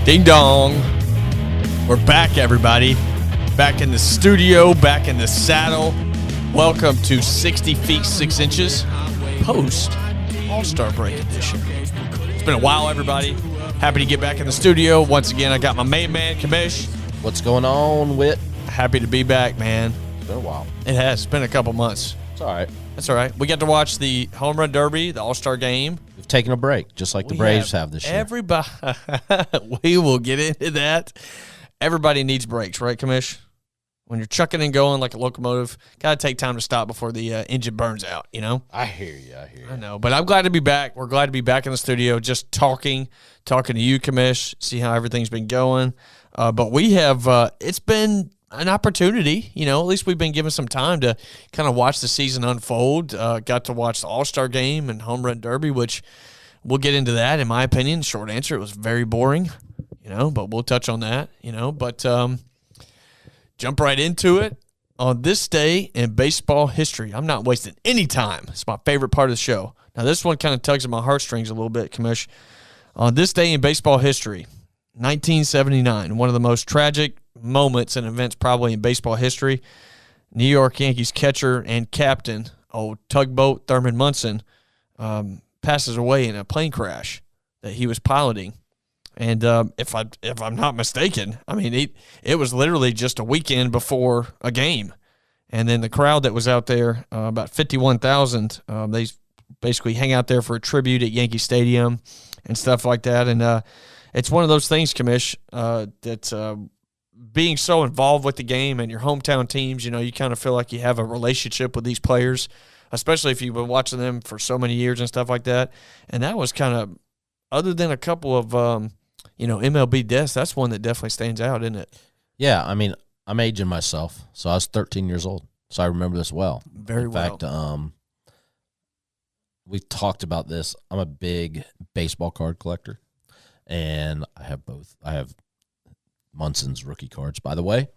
Ding dong. We're back, everybody. Back in the studio, back in the saddle. Welcome to 60 feet 6 inches post All-Star break edition. It's been a while, everybody. Happy to get back in the studio. Once again, I got my main man, Commish. What's going on, WHIT? Happy to be back, man. It's been a while. It has. It's been a couple months. It's all right. That's all right. We got to watch the Home Run Derby, the All-Star game. We've taken a break, just like the Braves have this year. Everybody, we will get into that. Everybody needs breaks, right, Commish? When you're chucking and going like a locomotive, got to take time to stop before the engine burns out, you know? I hear you. I know, but I'm glad to be back. We're glad to be back in the studio just talking to you, Commish, see how everything's been going. But we have, it's been an opportunity, you know, at least we've been given some time to kind of watch the season unfold. Got to watch the All-Star game and Home Run Derby, which we'll get into that. In my opinion, short answer, it was very boring, you know, but we'll touch on that, you know. But jump right into it. On this day in baseball history, I'm not wasting any time. It's my favorite part of the show. Now, this one kind of tugs at my heartstrings a little bit, Commish. On this day in baseball history, 1979, one of the most tragic moments and events probably in baseball history. New York Yankees catcher and captain, old tugboat Thurman Munson, passes away in a plane crash that he was piloting. And if I'm not mistaken, I mean, it was literally just a weekend before a game. And then the crowd that was out there, about 51,000, they basically hang out there for a tribute at Yankee Stadium and stuff like that. And it's one of those things, Commish, that being so involved with the game and your hometown teams, you know, you kind of feel like you have a relationship with these players, especially if you've been watching them for so many years and stuff like that. And that was kind of, other than a couple of, MLB deaths, that's one that definitely stands out, isn't it? Yeah, I mean, I'm aging myself, so I was 13 years old, so I remember this well. Very well. In fact, we talked about this. I'm a big baseball card collector, and I have both. I have Munson's rookie cards, by the way.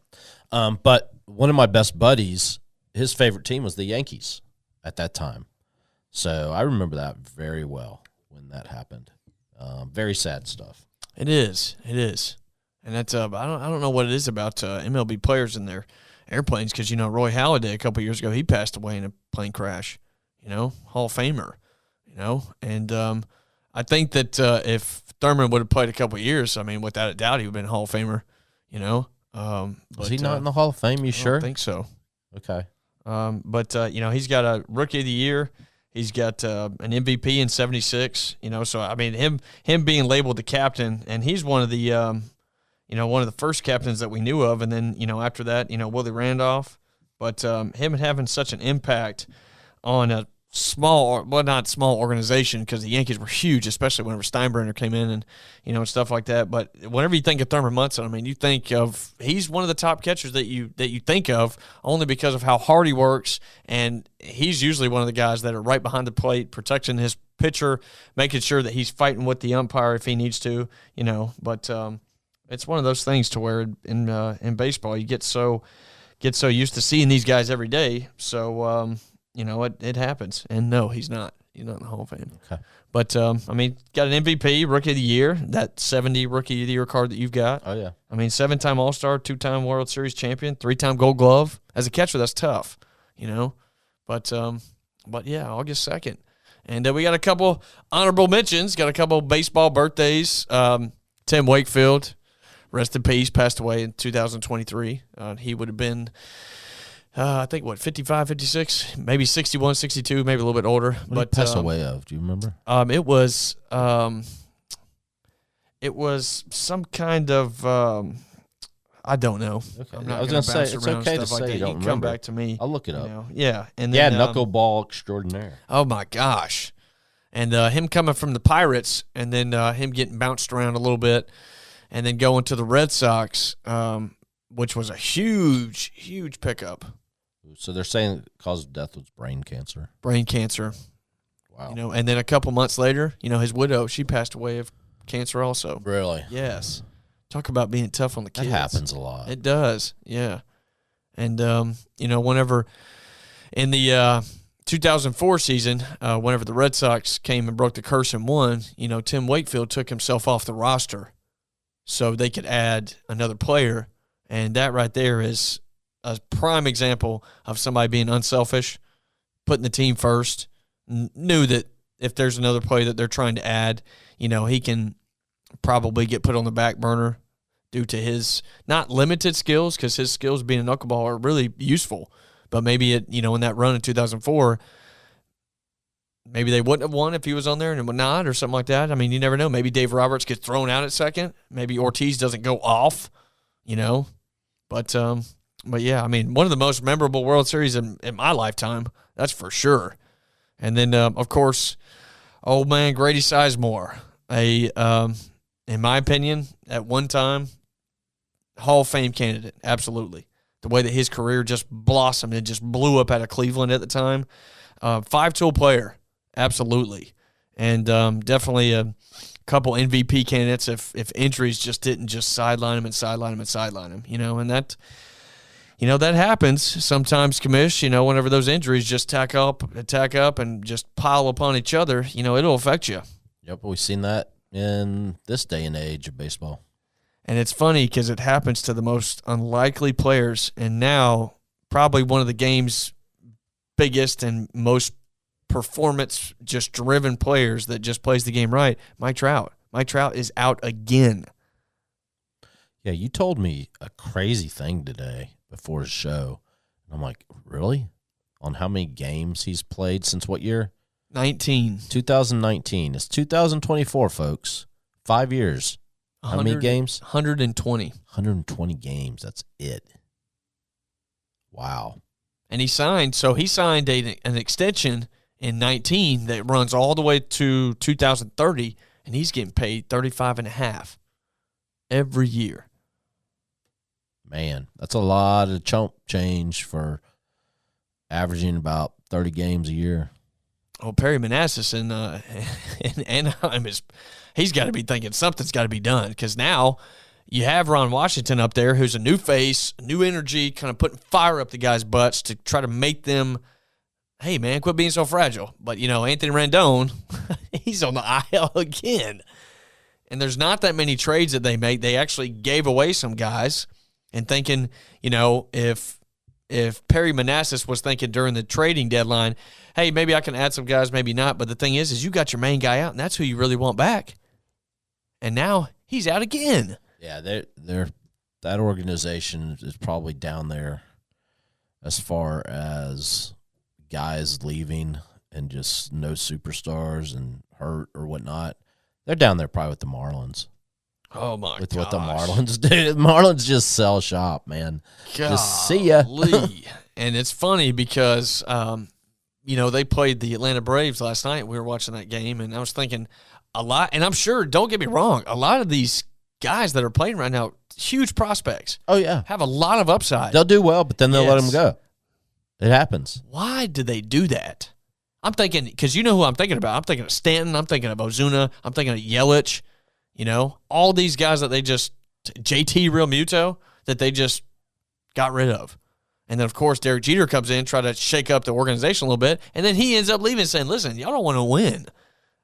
But one of my best buddies, his favorite team was the Yankees at that time. So I remember that very well when that happened. Very sad stuff. It is. And that's I don't know what it is about MLB players and their airplanes, because, you know, Roy Halladay a couple years ago, he passed away in a plane crash, you know, Hall of Famer, you know. And I think that if Thurman would have played a couple of years, I mean, without a doubt, he would have been a Hall of Famer, you know. Was he not in the Hall of Fame, you sure? I don't think so. Okay. You know, he's got a Rookie of the Year. He's got an MVP in 76, you know. So, I mean, him being labeled the captain, and he's one of the, one of the first captains that we knew of. And then, you know, after that, you know, Willie Randolph. But him having such an impact on a not small organization, because the Yankees were huge, especially whenever Steinbrenner came in and, you know, and stuff like that. But whenever you think of Thurman Munson, I mean, you think of, he's one of the top catchers that you think of, only because of how hard he works. And he's usually one of the guys that are right behind the plate, protecting his pitcher, making sure that he's fighting with the umpire if he needs to, you know. But it's one of those things to where in baseball you get so used to seeing these guys every day. So, you know, it happens. And no, he's not. He's not in the Hall of Fame. Okay. But, I mean, got an MVP, Rookie of the Year, that 70 Rookie of the Year card that you've got. Oh, yeah. I mean, 7-time All-Star, 2-time World Series champion, 3-time Gold Glove. As a catcher, that's tough, you know. But yeah, August 2nd. And we got a couple honorable mentions, got a couple baseball birthdays. Tim Wakefield, rest in peace, passed away in 2023. He would have been... I think, 55, 56, maybe 61, 62, maybe a little bit older. What did he pass away of? Do you remember? It was some kind of, I don't know. Okay. I'm not I was going to say, it's okay to like say you don't remember. Come back to me. I'll look it up. Know? Yeah. And then, knuckleball extraordinaire. Oh, my gosh. And him coming from the Pirates, and then him getting bounced around a little bit, and then going to the Red Sox, which was a huge, huge pickup. So they're saying the cause of death was brain cancer. Brain cancer. Wow. You know, and then a couple months later, you know, his widow, she passed away of cancer also. Really? Yes. Talk about being tough on the kids. That happens a lot. It does, yeah. And, you know, whenever in the 2004 season, whenever the Red Sox came and broke the curse and won, you know, Tim Wakefield took himself off the roster. so they could add another player. And that right there is a prime example of somebody being unselfish, putting the team first, knew that if there's another player that they're trying to add, he can probably get put on the back burner due to his not limited skills, because his skills being a knuckleball are really useful. But maybe in that run in 2004, maybe they wouldn't have won if he was on there and would not, or something like that. I mean, you never know. Maybe Dave Roberts gets thrown out at second. Maybe Ortiz doesn't go off, But yeah, I mean, one of the most memorable World Series in my lifetime, that's for sure. And then, of course, old man Grady Sizemore, in my opinion, at one time, Hall of Fame candidate, absolutely. The way that his career just blossomed and just blew up out of Cleveland at the time. 5-tool player, absolutely. And definitely a couple MVP candidates if injuries just didn't just sideline him, and that that happens sometimes, Commish, whenever those injuries just tack up and just pile upon each other, it'll affect you. Yep, we've seen that in this day and age of baseball. And it's funny because it happens to the most unlikely players, and now probably one of the game's biggest and most performance just driven players that just plays the game right, Mike Trout. Mike Trout is out again. Yeah, you told me a crazy thing today before the show. I'm like, really? On how many games he's played since what year? 19. 2019. It's 2024, folks. 5 years. How many games? 120. 120 games. That's it. Wow. And he signed an extension in 19 that runs all the way to 2030, and he's getting paid $35.5 every year. Man, that's a lot of chump change for averaging about 30 games a year. Oh, Perry Manassas in Anaheim he's got to be thinking something's got to be done, because now you have Ron Washington up there, who's a new face, new energy, kind of putting fire up the guys' butts to try to make them, hey, man, quit being so fragile. But, Anthony Rendon, he's on the IL again. And there's not that many trades that they make. They actually gave away some guys and thinking, if Perry Manassas was thinking during the trading deadline, hey, maybe I can add some guys, maybe not. But the thing is you got your main guy out, and that's who you really want back. And now he's out again. Yeah, that organization is probably down there as far as guys leaving and just no superstars and hurt or whatnot. They're down there probably with the Marlins. Oh, my God. With what the Marlins do. The Marlins just sell shop, man. Golly. Just see ya. And it's funny because, they played the Atlanta Braves last night. We were watching that game, and I was thinking a lot. And I'm sure, don't get me wrong, a lot of these guys that are playing right now, huge prospects. Oh, yeah. Have a lot of upside. They'll do well, but then they'll let them go. It happens. Why do they do that? I'm thinking, because you know who I'm thinking about. I'm thinking of Stanton. I'm thinking of Ozuna. I'm thinking of Yelich. All these guys that they just, JT Realmuto, that they just got rid of. And then, of course, Derek Jeter comes in, try to shake up the organization a little bit, and then he ends up leaving saying, listen, y'all don't want to win.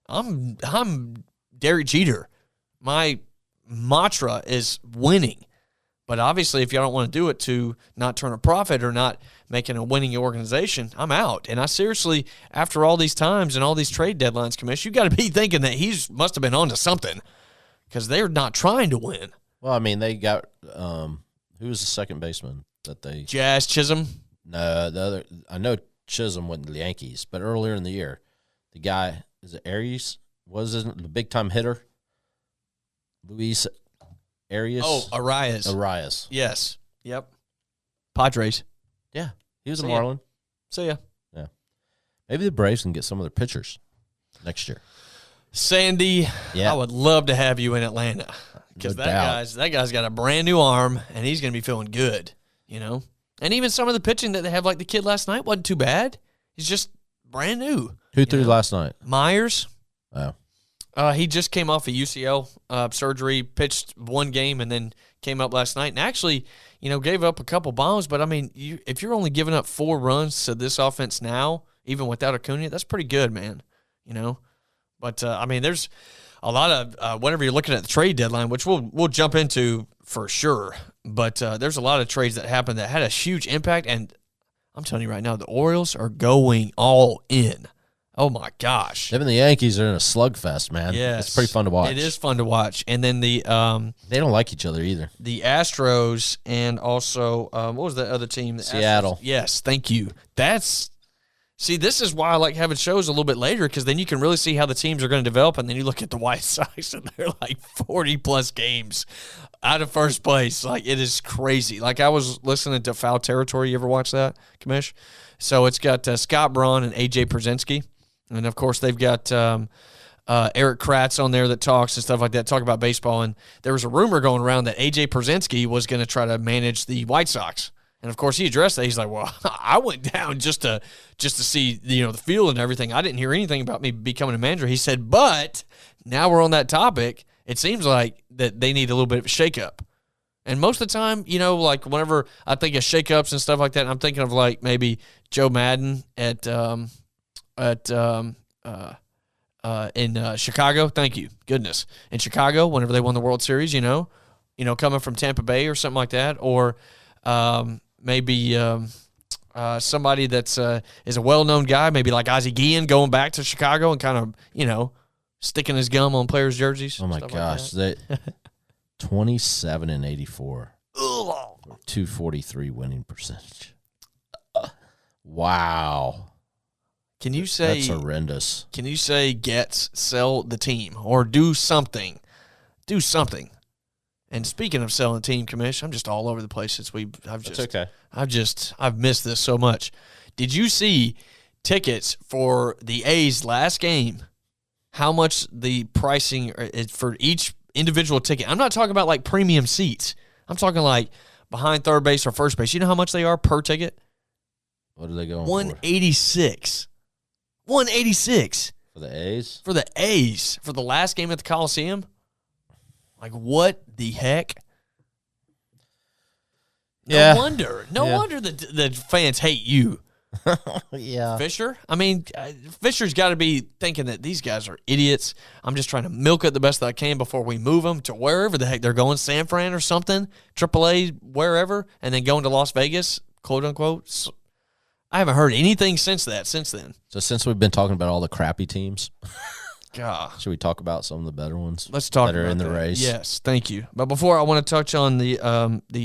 I'm Derek Jeter. My mantra is winning. But obviously, if y'all don't want to do it to not turn a profit or not making a winning organization, I'm out. And I seriously, after all these times and all these trade deadlines, Commish, you got to be thinking that he must have been on to something, because they're not trying to win. Well, I mean, they got who was the second baseman that they? Jazz Chisholm. No, the other. I know Chisholm went to the Yankees, but earlier in the year, the guy, is it Arias? Wasn't the big time hitter? Luis Arias. Oh, Arias. Yes. Yep. Padres. Yeah, he was a See ya. Marlin. See ya. Yeah, maybe the Braves can get some of their pitchers next year. Sandy, Yeah. I would love to have you in Atlanta, because No that guy's got a brand new arm, and he's going to be feeling good, And even some of the pitching that they have, like the kid last night, wasn't too bad. He's just brand new. Who threw last night? Myers. Oh, He just came off a UCL surgery, pitched one game, and then came up last night. And actually, gave up a couple bombs. But, I mean, if you're only giving up 4 runs to this offense now, even without Acuna, that's pretty good, man. But, I mean, there's a lot of whenever you're looking at the trade deadline, which we'll jump into for sure, but there's a lot of trades that happened that had a huge impact, and I'm telling you right now, the Orioles are going all in. Oh, my gosh. Them and the Yankees are in a slugfest, man. Yes. It's pretty fun to watch. It is fun to watch. And then they don't like each other either. The Astros and also, what was that other team? Seattle. Astros. Yes, thank you. See, this is why I like having shows a little bit later, because then you can really see how the teams are going to develop, and then you look at the White Sox, and they're like 40-plus games out of first place. Like, it is crazy. Like, I was listening to Foul Territory. You ever watch that, Commish? So it's got Scott Braun and A.J. Pierzynski. And, of course, they've got Eric Kratz on there that talks and stuff like that, talk about baseball. And there was a rumor going around that A.J. Pierzynski was going to try to manage the White Sox. And, of course, he addressed that. He's like, well, I went down just to see, the field and everything. I didn't hear anything about me becoming a manager. He said, but now we're on that topic, it seems like that they need a little bit of a shakeup. And most of the time, like whenever I think of shakeups and stuff like that, I'm thinking of like maybe Joe Madden in Chicago. Thank you, goodness, in Chicago whenever they won the World Series. Coming from Tampa Bay or something like that, or maybe somebody that's is a well-known guy, maybe like Ozzie Guillen going back to Chicago and kind of sticking his gum on players' jerseys. Oh my gosh, like that. 27 and 84, 243 winning percentage. Wow. Can you say that's horrendous? Can you say sell the team or do something? Do something. And speaking of selling the team, Commish, I'm just all over the place since I've missed this so much. Did you see tickets for the A's last game? How much the pricing is for each individual ticket? I'm not talking about like premium seats. I'm talking like behind third base or first base. You know how much they are per ticket? What are they going $186. $186 for the A's? For the A's for the last game at the Coliseum. Like, what the heck? No wonder. No wonder the fans hate you. Yeah. Fisher? I mean, Fisher's got to be thinking that these guys are idiots. I'm just trying to milk it the best that I can before we move them to wherever the heck they're going, San Fran or something, AAA, wherever, and then going to Las Vegas, quote unquote. So, I haven't heard anything since then. So since we've been talking about all the crappy teams, God, should we talk about some of the better ones? Let's talk that are about in the race. Yes, thank you. But before, I want to touch on the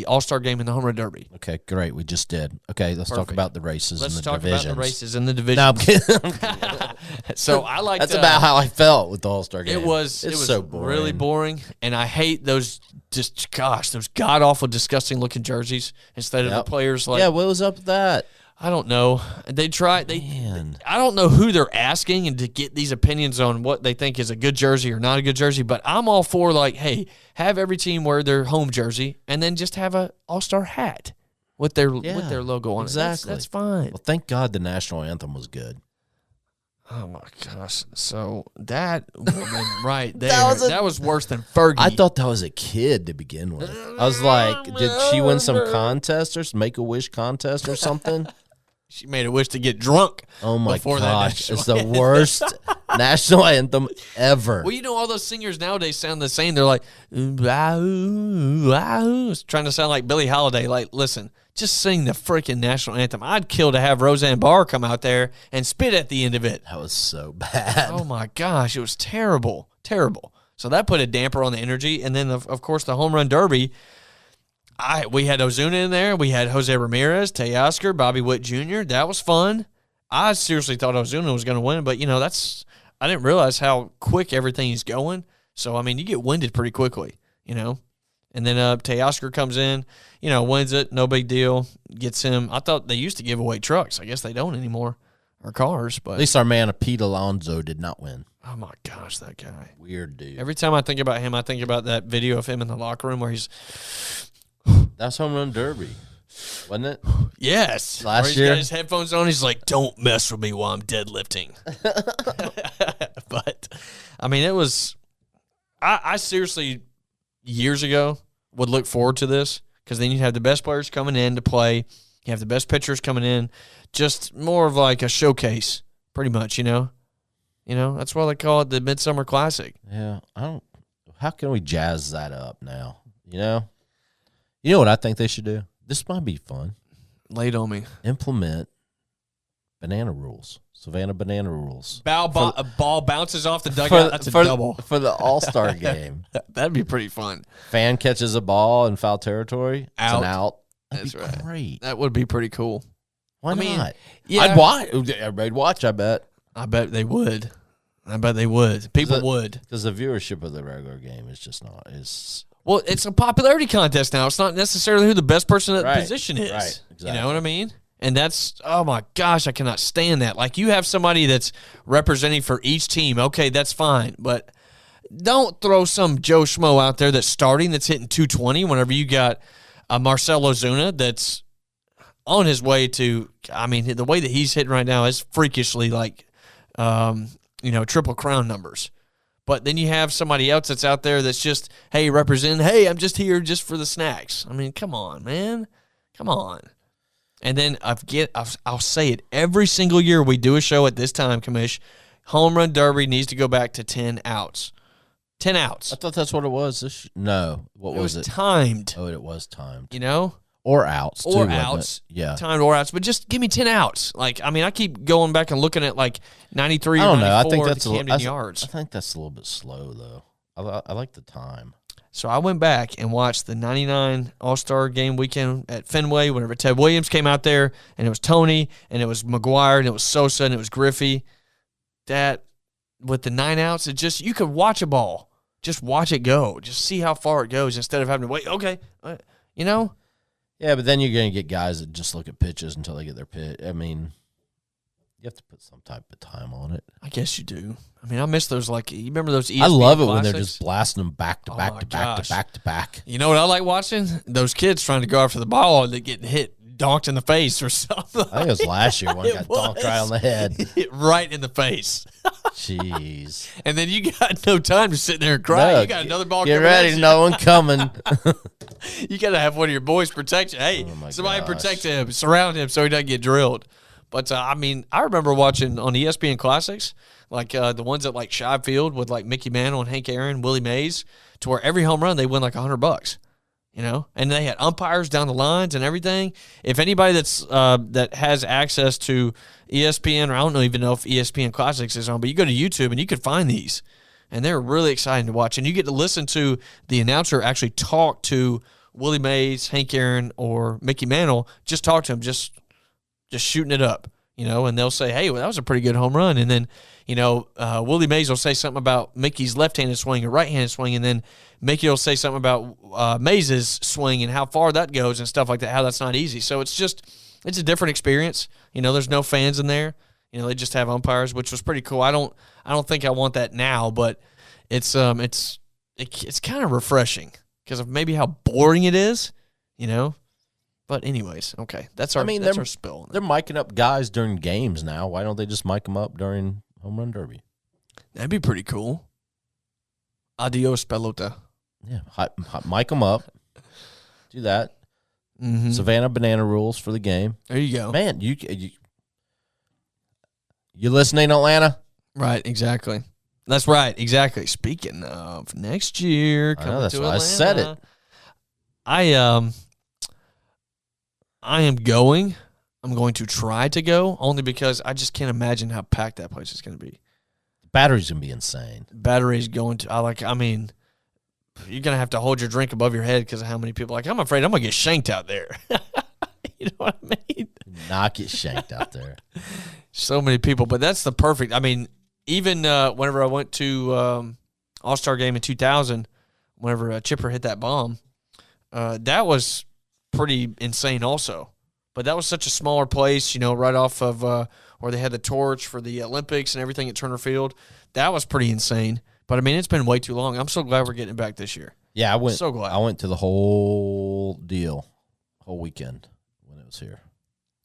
All-Star game and the Home Run Derby. Okay, great. We just did. Okay, let's talk about the races and the divisions. Let's talk about the races and the divisions. No, I'm kidding. So I like that's about how I felt with the All-Star game. It was so boring. Really boring, and I hate those those god-awful, disgusting-looking jerseys instead of the players like. Yeah, what was up with that? I don't know. They try. I don't know who they're asking and to get these opinions on what they think is a good jersey or not a good jersey. But I'm all for like, hey, have every team wear their home jersey and then just have a All-Star hat with their logo on it. Exactly. That's fine. Well, thank God the national anthem was good. Oh my gosh! So that woman right there, that was worse than Fergie. I thought that was a kid to begin with. I was like, did she win some contest or Make-A-Wish contest or something? She made a wish to get drunk. Oh, my gosh. It's the worst national anthem ever. Well, all those singers nowadays sound the same. They're like, trying to sound like Billie Holiday. Like, listen, just sing the freaking national anthem. I'd kill to have Roseanne Barr come out there and spit at the end of it. That was so bad. Oh, my gosh. It was terrible. Terrible. So that put a damper on the energy. And then, of course, the Home Run Derby. We had OZUNA in there. We had Jose Ramirez, Teoscar, Bobby Witt Jr. That was fun. I seriously thought OZUNA was going to win, but, I didn't realize how quick everything is going. So, I mean, you get winded pretty quickly, And then Teoscar comes in, wins it, no big deal, gets him. I thought they used to give away trucks. I guess they don't anymore, or cars. But at least our man, Pete Alonso, did not win. Oh, my gosh, that guy. Weird dude. Every time I think about him, I think about that video of him in the locker room where he's... That's Home Run Derby, wasn't it? Yes. Last year. He's got his headphones on. He's like, don't mess with me while I'm deadlifting. But, I mean, it was – I seriously, years ago, would look forward to this because then you'd have the best players coming in to play. You have the best pitchers coming in. Just more of like a showcase, pretty much, You know, that's why they call it the Midsummer Classic. Yeah, how can we jazz that up now? You know what I think they should do? This might be fun. Lay it on me. Implement banana rules. Savannah banana rules. A ball bounces off the dugout. That's a double. For the All-Star game. That'd be pretty fun. Fan catches a ball in foul territory. It's an out. That's right. Great. That would be pretty cool. Why not? Yeah. I'd watch. Everybody'd watch, I bet. I bet they would. People would. Because the viewership of the regular game is just not. Well, it's a popularity contest now. It's not necessarily who the best person at the position is. Right, exactly. You know what I mean? And that's, oh my gosh, I cannot stand that. Like, you have somebody that's representing for each team. Okay, that's fine. But don't throw some Joe Schmo out there that's starting, that's hitting 220 whenever you got Marcell Ozuna that's on his way to, I mean, the way that he's hitting right now is freakishly like, Triple Crown numbers. But then you have somebody else that's out there that's just, hey, I'm just here just for the snacks. I mean, come on, man. Come on. And then I'll say it every single year we do a show at this time, Commish. Home Run Derby needs to go back to 10 outs. 10 outs. I thought that's what it was. No. What was it? Timed. Oh, it was timed. You know? Or outs. Or too, outs. Yeah. Timed or outs. But just give me 10 outs. Like, I mean, I keep going back and looking at like 93 I or don't 94 know. I think that's the Camden yards. I think that's a little bit slow, though. I like the time. So I went back and watched the 99 All-Star Game weekend at Fenway whenever Ted Williams came out there, and it was Tony, and it was McGuire, and it was Sosa, and it was Griffey. That, with the 9 outs, it just, you could watch a ball. Just watch it go. Just see how far it goes instead of having to wait. Okay, you know? Yeah, but then you're going to get guys that just look at pitches until they get their pitch. I mean, you have to put some type of time on it. I guess you do. I mean, I miss those, like, you remember those ESPN I love it classics? when they're just blasting them back to back to back to back to back. You know what I like watching? Those kids trying to go after the ball and they get hit, donked in the face or something. I think it was last year when I got donked right on the head. Hit right in the face. Jeez. And then you got no time to sit there and cry. No, you got another ball get coming ready, at you. no one coming. You got to have one of your boys protect you. Hey, somebody protect him, surround him so he doesn't get drilled. But, I mean, I remember watching on ESPN Classics, like the ones at like Shibe Field with like Mickey Mantle and Hank Aaron, Willie Mays, to where every home run they win like $100, you know? And they had umpires down the lines and everything. If anybody that has access to ESPN, or I don't even know if ESPN Classics is on, but you go to YouTube and you can find these. And they're really exciting to watch. And you get to listen to the announcer actually talk to Willie Mays, Hank Aaron, or Mickey Mantle, just talk to him, just shooting it up, you know, and they'll say, hey, well, that was a pretty good home run. And then, you know, Willie Mays will say something about Mickey's left-handed swing or right-handed swing, and then Mickey will say something about Mays' swing and how far that goes and stuff like that, how that's not easy. So it's a different experience. You know, there's no fans in there. You know, they just have umpires, which was pretty cool. I don't think I want that now, but it's kind of refreshing because of maybe how boring it is, you know. But anyways, okay, that's our spill. They're miking up guys during games now. Why don't they just mic them up during Home Run Derby? That'd be pretty cool. Adios, pelota. Yeah, mic them up. Do that. Mm-hmm. Savannah banana rules for the game. There you go. Man, you listening, Atlanta? Right, exactly. That's right, exactly. Speaking of next year, coming to Atlanta. I said it. I am going. I'm going to try to go only because I just can't imagine how packed that place is going to be. The battery's going to be insane. Battery's going to, I mean, you're going to have to hold your drink above your head because of how many people. Like, I'm afraid I'm going to get shanked out there. You know what I mean? Not get shanked out there. So many people, but that's the perfect. I mean, even whenever I went to All-Star Game in 2000, whenever Chipper hit that bomb, that was pretty insane also. But that was such a smaller place, you know, right off of where they had the torch for the Olympics and everything at Turner Field. That was pretty insane. But, I mean, it's been way too long. I'm so glad we're getting it back this year. Yeah, I went. So glad. I went to the whole deal, whole weekend when it was here,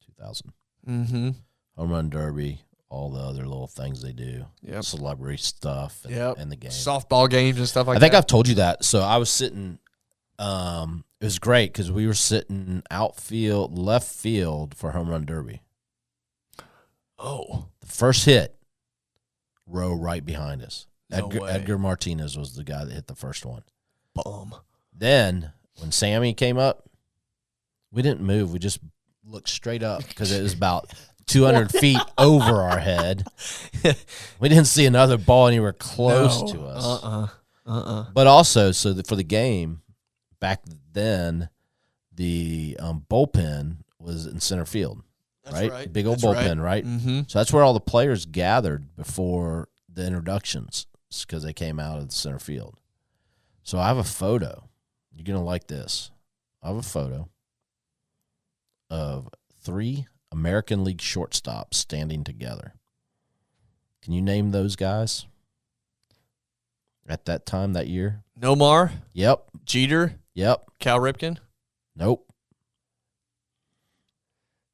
2000. Mm-hmm. Home Run Derby, all the other little things they do. Yep. Celebrity stuff and the game. Softball games and stuff like that. I think I've told you that. So I was sitting it was great because we were sitting outfield, left field for Home Run Derby. Oh. The first hit row right behind us. No way. Edgar Martinez was the guy that hit the first one. Boom. Then when Sammy came up, we didn't move. We just looked straight up because it was about 200 feet over our head. We didn't see another ball anywhere close to us. But also, for the game, back then, the bullpen was in center field. That's right. Big old bullpen, right? Mm-hmm. So that's where all the players gathered before the introductions because they came out of the center field. So I have a photo. You're going to like this. I have a photo of 3 American League shortstops standing together. Can you name those guys at that time, that year? Nomar? Yep. Jeter? Yep. Cal Ripken? Nope.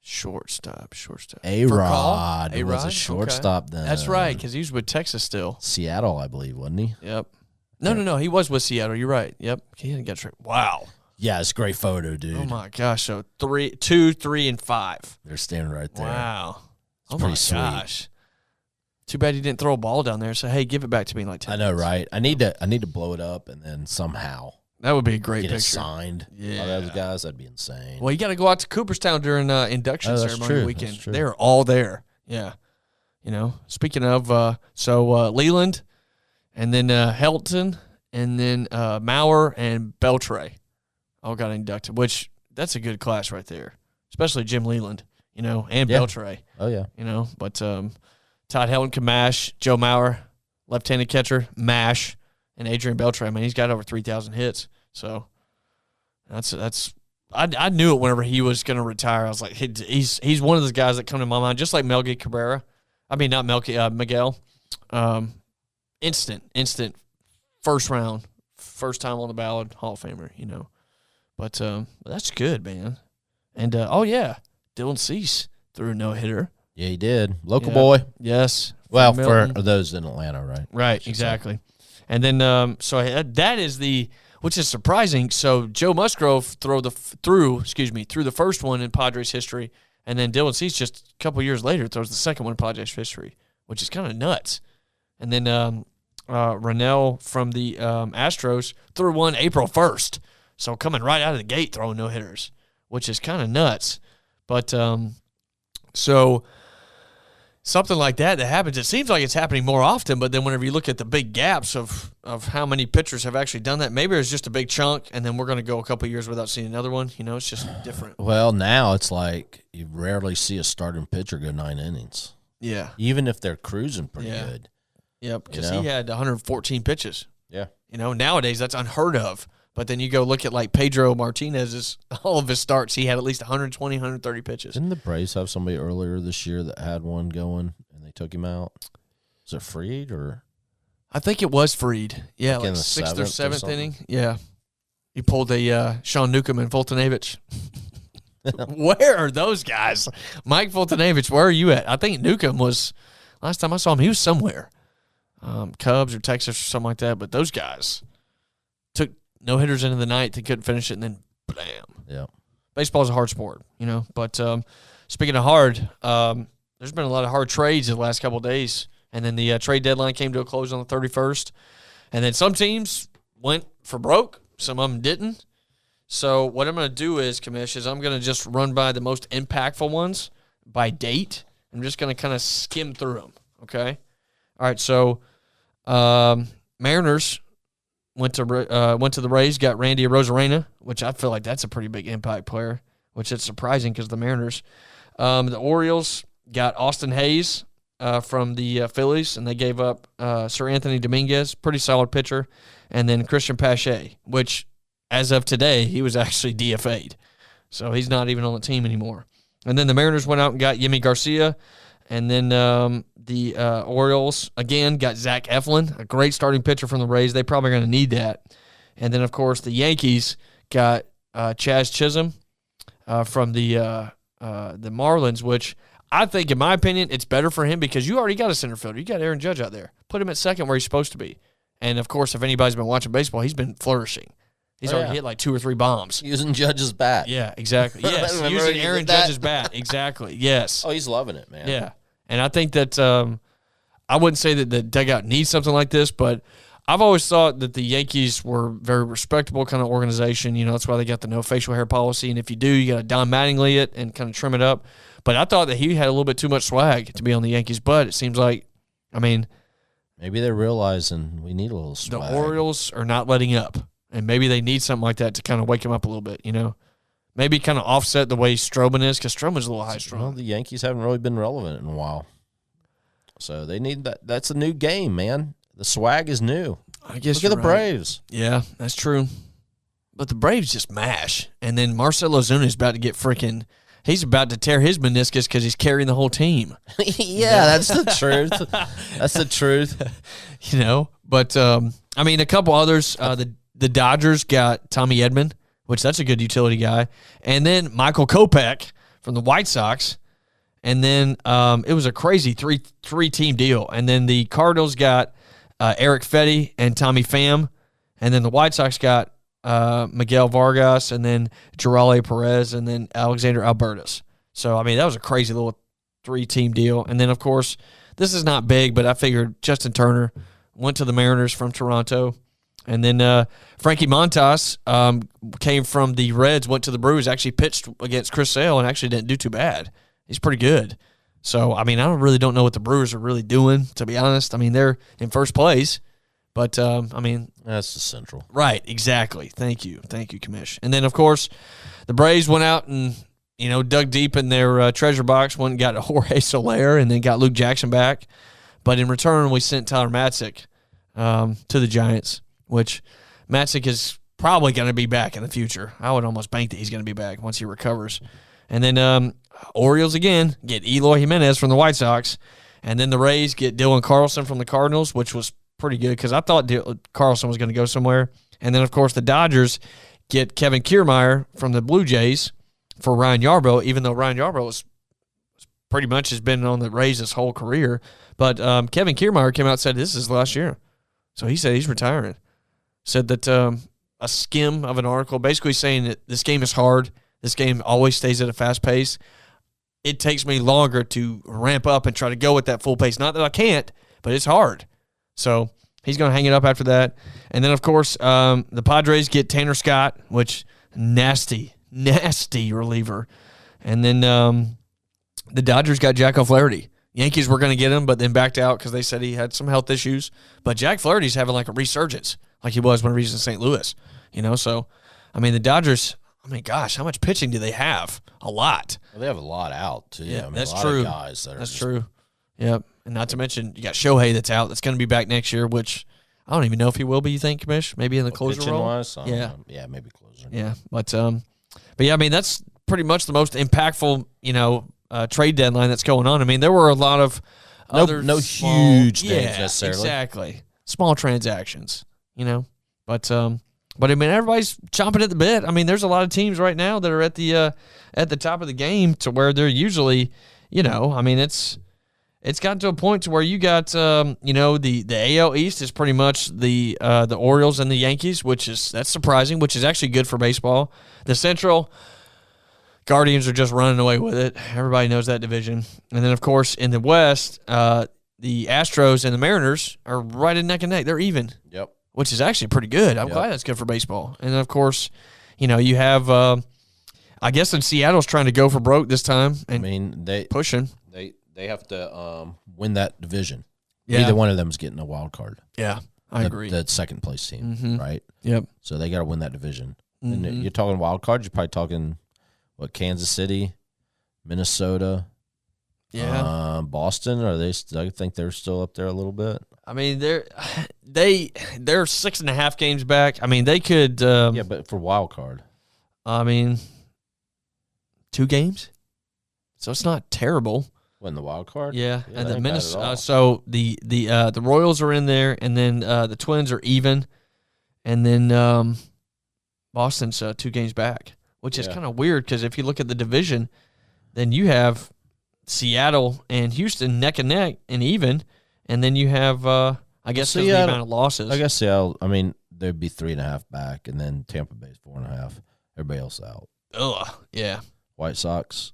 Shortstop. A-Rod A-Rod was a shortstop then. That's right, because he was with Texas still. Seattle, I believe, wasn't he? Yep. No. He was with Seattle. You're right. Yep. He didn't get straight. Wow. Yeah, it's a great photo, dude. Oh, my gosh. So 2, 3, and 5. They're standing right there. Wow. It's pretty sweet. Gosh. Too bad he didn't throw a ball down there and say, hey, give it back to me in like 10 I know, minutes. right? I need to blow it up and then somehow That would be a great get picture. it signed. Yeah. All those guys, that'd be insane. Well, you got to go out to Cooperstown during induction Oh, that's ceremony true. weekend. That's true. They're all there. Yeah. Speaking of, Leland, and then Helton, and then Maurer and Beltray all got inducted, which that's a good class right there, especially Jim Leland, and Beltray. Oh, yeah. But Todd Helton can mash, Joe Maurer, left-handed catcher, mash, and Adrian Beltray. I mean, he's got over 3,000 hits. So that's I knew it whenever he was going to retire. I was like, he's one of those guys that come to my mind, just like Melky Cabrera. I mean, not Melky, Miguel. Instant first round, first time on the ballot, Hall of Famer, But that's good, man. And, Dylan Cease threw a no-hitter. Yeah, he did. Local boy. Yes. Well, Milton. for those in Atlanta, right? Right, exactly. And then, that is which is surprising. So Joe Musgrove threw the first one in Padres history, and then Dylan Cease just a couple years later throws the second one in Padres history, which is kind of nuts. And then Rennell from the Astros threw one April 1st, so coming right out of the gate throwing no hitters, which is kind of nuts. But so something like that happens. It seems like it's happening more often, but then whenever you look at the big gaps of how many pitchers have actually done that, maybe it's just a big chunk, and then we're going to go a couple of years without seeing another one. It's just different. Well, now it's like you rarely see a starting pitcher go 9 innings. Yeah. Even if they're cruising pretty good. Yep, because he had 114 pitches. Yeah. Nowadays that's unheard of. But then you go look at like Pedro Martinez's, all of his starts, he had at least 120, 130 pitches. Didn't the Braves have somebody earlier this year that had one going and they took him out? Was it Fried or? I think it was Fried. Yeah, like in the 6th or 7th something? inning. Yeah. He pulled a Sean Newcomb and Fultonavich. Where are those guys? Mike Fultonavich, where are you at? I think Newcomb was, last time I saw him, he was somewhere. Cubs or Texas or something like that. But those guys took no-hitters into the ninth. They couldn't finish it, and then blam. Yeah. Baseball's a hard sport, But speaking of hard, there's been a lot of hard trades in the last couple of days. And then the trade deadline came to a close on the 31st. And then some teams went for broke. Some of them didn't. So what I'm going to do is, Commish, is I'm going to just run by the most impactful ones by date. I'm just going to kind of skim through them, okay? All right, so Mariners went to the Rays, got Randy Arozarena, which I feel like that's a pretty big impact player, which is surprising because the Mariners. The Orioles got Austin Hayes from the Phillies, and they gave up Sir Anthony Dominguez, pretty solid pitcher, and then Christian Pache, which as of today, he was actually DFA'd. So he's not even on the team anymore. And then the Mariners went out and got Yimi Garcia, and then the Orioles, again, got Zach Eflin, a great starting pitcher from the Rays. They're probably going to need that. And then, of course, the Yankees got Chaz Chisholm from the Marlins, which I think, in my opinion, it's better for him because you already got a center fielder. You got Aaron Judge out there. Put him at second where he's supposed to be. And, of course, if anybody's been watching baseball, he's been flourishing. He's already hit like 2 or 3 bombs. Using Judge's bat. Yeah, exactly. Yes, Remember using he did Aaron that? Judge's bat. Exactly, yes. Oh, he's loving it, man. Yeah, and I think that I wouldn't say that the dugout needs something like this, but I've always thought that the Yankees were a very respectable kind of organization. You know, that's why they got the no facial hair policy. And if you do, you got to Don Mattingly it and kind of trim it up. But I thought that he had a little bit too much swag to be on the Yankees. But it seems like, I mean, maybe they're realizing we need a little swag. The Orioles are not letting up. And maybe they need something like that to kind of wake him up a little bit, you know? Maybe kind of offset the way Stroman is, because Stroman's a little high strung. Well, the Yankees haven't really been relevant in a while. So they need that. That's a new game, man. The swag is new. I guess Look at the Braves. Yeah, that's true. But the Braves just mash. And then Marcell Ozuna is about to get freaking – he's about to tear his meniscus because he's carrying the whole team. Yeah, that's the truth. That's the truth. You know? But, I mean, a couple others. The Dodgers got Tommy Edman, which that's a good utility guy. And then Michael Kopech from the White Sox. And then it was a crazy three-team deal. And then the Cardinals got Eric Fetty and Tommy Pham. And then the White Sox got Miguel Vargas and then Jarrell Perez and then Alexander Albertus. So, I mean, that was a crazy little three-team deal. And then, of course, this is not big, but I figured Justin Turner went to the Mariners from Toronto. And then Frankie Montas came from the Reds, went to the Brewers, actually pitched against Chris Sale and actually didn't do too bad. He's pretty good. So, I mean, I don't know what the Brewers are really doing, to be honest. I mean, they're in first place. But, I mean. That's the Central. Right, exactly. Thank you, Commish. And then, of course, the Braves went out and, you know, dug deep in their treasure box, went and got Jorge Soler and then got Luke Jackson back. But in return, we sent Tyler Matzik to the Giants, which Matzik is probably going to be back in the future. I would almost bank that he's going to be back once he recovers. And then Orioles again get Eloy Jimenez from the White Sox. And then the Rays get Dylan Carlson from the Cardinals, which was pretty good because I thought Carlson was going to go somewhere. And then, of course, the Dodgers get Kevin Kiermaier from the Blue Jays for Ryan Yarbrough, even though Ryan Yarbrough was pretty much has been on the Rays his whole career. But Kevin Kiermaier came out and said this is last year. So he said he's retiring. Said that a skim of an article basically saying that this game is hard. This game always stays at a fast pace. It takes me longer to ramp up and try to go at that full pace. Not that I can't, but it's hard. So he's going to hang it up after that. And then, of course, the Padres get Tanner Scott, which nasty reliever. And then the Dodgers got Jack O'Flaherty. Yankees were going to get him, but then backed out because they said he had some health issues. But Jack Flaherty's having like a resurgence like he was when he was in St. Louis. You know, so, I mean, the Dodgers, I mean, gosh, how much pitching do they have? A lot. Well, they have a lot out, too. Yeah, I mean, that's a lot true. Of guys that that's are true. Yep. And not to mention, you got Shohei that's out. That's going to be back next year, which I don't even know if he will be, you think, Commish? Maybe in the closer role? Wise, yeah. Yeah, maybe closer. Yeah. But yeah, I mean, that's pretty much the most impactful, you know, trade deadline that's going on. I mean, there were a lot of other no small, huge things necessarily. Exactly. Small transactions, you know. But I mean, everybody's chomping at the bit. I mean, there's a lot of teams right now that are at the top of the game to where they're usually, you know, I mean, it's gotten to a point to where you got, you know, the AL East is pretty much the Orioles and the Yankees, that's surprising, which is actually good for baseball. The Central Guardians are just running away with it. Everybody knows that division. And then, of course, in the West, the Astros and the Mariners are right in neck and neck. They're even. Yep. Which is actually pretty good. I'm glad that's good for baseball. And then, of course, you know, you have, I guess, in Seattle's trying to go for broke this time. And I mean, pushing. They have to win that division. Yeah. Neither one of them is getting a wild card. Yeah, I agree. That second place team, right? Yep. So they got to win that division. And you're talking wild cards. You're probably talking Kansas City, Minnesota, Boston. Are they? I think they're still up there a little bit. I mean, they're 6.5 games back. I mean, they could. Yeah, but for wild card, I mean, 2 games, so it's not terrible. Win the wild card. Yeah, and the Minnesota. So the Royals are in there, and then the Twins are even, and then Boston's 2 games back, which is kind of weird because if you look at the division, then you have Seattle and Houston neck and neck and even, and then you have I guess the amount of losses. I guess Seattle. I mean, they'd be 3.5 back, and then Tampa Bay's 4.5. Everybody else out. Ugh. Yeah. White Sox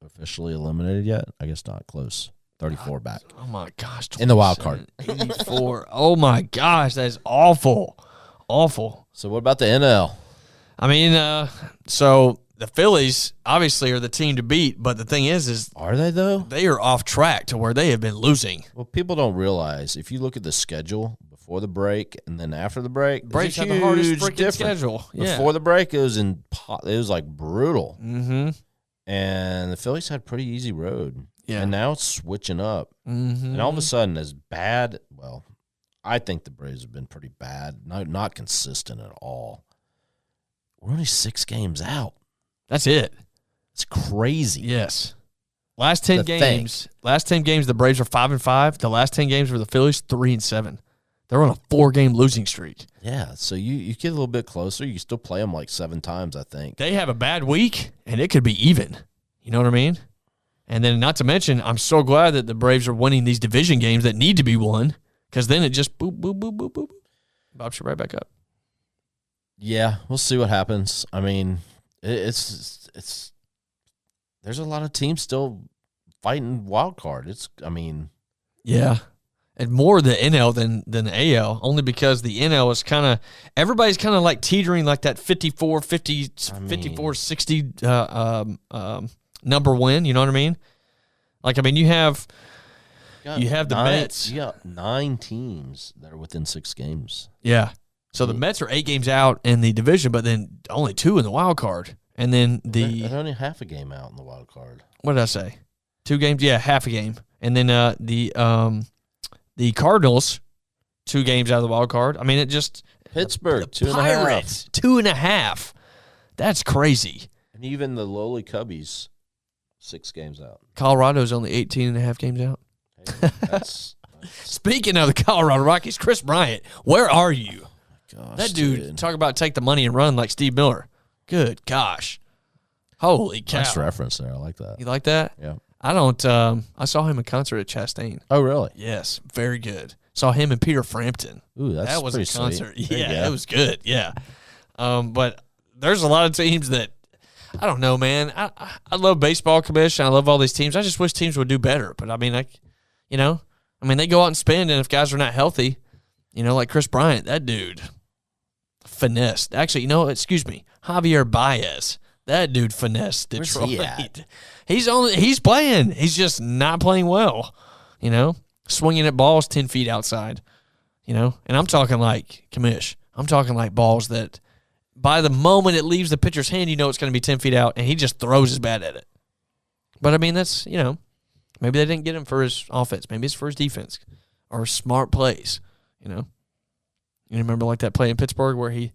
officially eliminated yet? I guess not. Close. 34 back. Oh, my gosh. In the wild card. 84. Oh, my gosh. That is awful. Awful. So what about the NL? I mean, so the Phillies obviously are the team to beat, but the thing is Are they, though? they are off track to where they have been losing. Well, people don't realize, if you look at the schedule before the break and then after the break, Braves there's have a the hardest huge freaking difference. schedule. Yeah. Before the break, it was like brutal. Mm-hmm. And the Phillies had a pretty easy road. Yeah. And now it's switching up. Mm-hmm. And all of a sudden, as bad, well, I think the Braves have been pretty bad, not consistent at all. We're only 6 games out. That's it. It's crazy. Yes. Last 10 games, the Braves are 5-5. The last 10 games were the Phillies 3-7. They're on a 4-game losing streak. Yeah, so you get a little bit closer. You can still play them like 7 times, I think. They have a bad week, and it could be even. You know what I mean? And then not to mention, I'm so glad that the Braves are winning these division games that need to be won, because then it just boop, boop, boop, boop, boop, bops you right back up. Yeah, we'll see what happens. I mean, it's there's a lot of teams still fighting wild card. Yeah. And more the NL than the AL, only because the NL is everybody's kind of like teetering like that 54, 60 number win, you know what I mean? Like, I mean, you have the Mets. You got 9 teams that are within 6 games. Yeah. So the Mets are 8 games out in the division, but then only 2 in the wild card. And then they're only half a game out in the wild card. What did I say? 2 games? Yeah, half a game. And then the Cardinals, 2 games out of the wild card. I mean, it just Pittsburgh, the 2.5. Pirates, 2.5. That's crazy. And even the lowly Cubbies, 6 games out. Colorado's only 18.5 games out. Hey, that's Speaking of the Colorado Rockies, Chris Bryant, where are you? gosh, That dude, talk about take the money and run like Steve Miller. Good gosh. Holy cow. Nice reference there. I like that. You like that? Yeah. I don't, I saw him in concert at Chastain. Oh, really? Yes, very good. Saw him and Peter Frampton. Ooh, that was a pretty concert. Sweet. Yeah, it was good. Yeah. But there's a lot of teams that, I don't know, man. I love baseball, commission. I love all these teams. I just wish teams would do better. But, I mean, they go out and spend, and if guys are not healthy, like Chris Bryant, that dude finessed. Actually, Javier Baez. That dude finessed Detroit. Where's he at? He's playing. He's just not playing well. Swinging at balls 10 feet outside. And I'm talking like commish. I'm talking like balls that by the moment it leaves the pitcher's hand, it's going to be 10 feet out, and he just throws his bat at it. But I mean, that's maybe they didn't get him for his offense. Maybe it's for his defense or smart plays. You remember like that play in Pittsburgh where he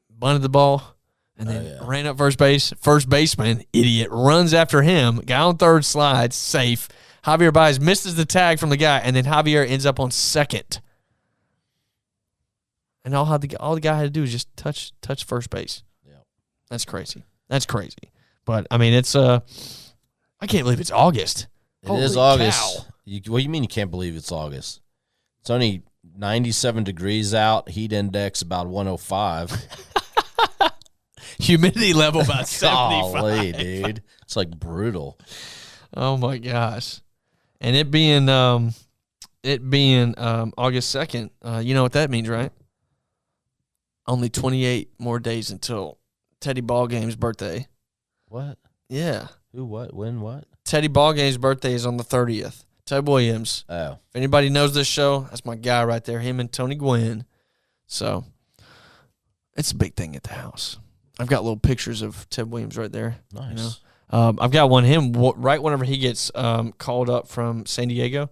bunted the ball and then ran up first base. First baseman, idiot, runs after him. Guy on third slides, safe. Javier Baez misses the tag from the guy, and then Javier ends up on second. And all the guy had to do is just touch first base. Yeah, that's crazy. But I mean, it's I can't believe it's August. It is August. What do you mean you can't believe it's August? It's only 97 degrees out. Heat index about 105. Humidity level about 75. Golly, dude. It's like brutal. Oh my gosh. And it being August 2nd, you know what that means, right? Only 28 more days until Teddy Ballgame's birthday. What? Yeah. Who, what, when, what? Teddy Ballgame's birthday is on the 30th. Ted Williams. Oh. If anybody knows this show, that's my guy right there, him and Tony Gwynn. So it's a big thing at the house. I've got little pictures of Ted Williams right there. Nice. I've got him right whenever he gets called up from San Diego,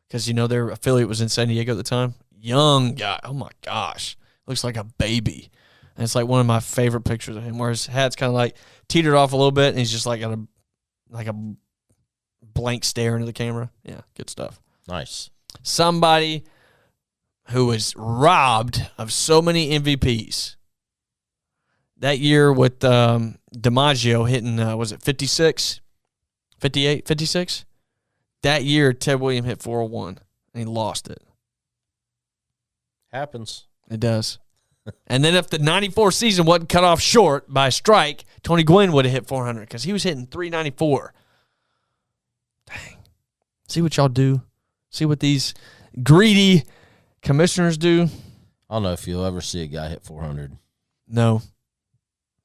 because their affiliate was in San Diego at the time. Young guy. Oh my gosh. Looks like a baby. And it's like one of my favorite pictures of him, where his hat's kind of like teetered off a little bit, and he's just like got a blank stare into the camera. Yeah, good stuff. Nice. Somebody who was robbed of so many MVPs. That year with DiMaggio hitting, was it 56, 58, 56? That year, Ted Williams hit 401, and he lost it. Happens. It does. And then if the 94 season wasn't cut off short by a strike, Tony Gwynn would have hit 400 because he was hitting 394. Dang. See what y'all do. See what these greedy commissioners do. I don't know if you'll ever see a guy hit 400. No.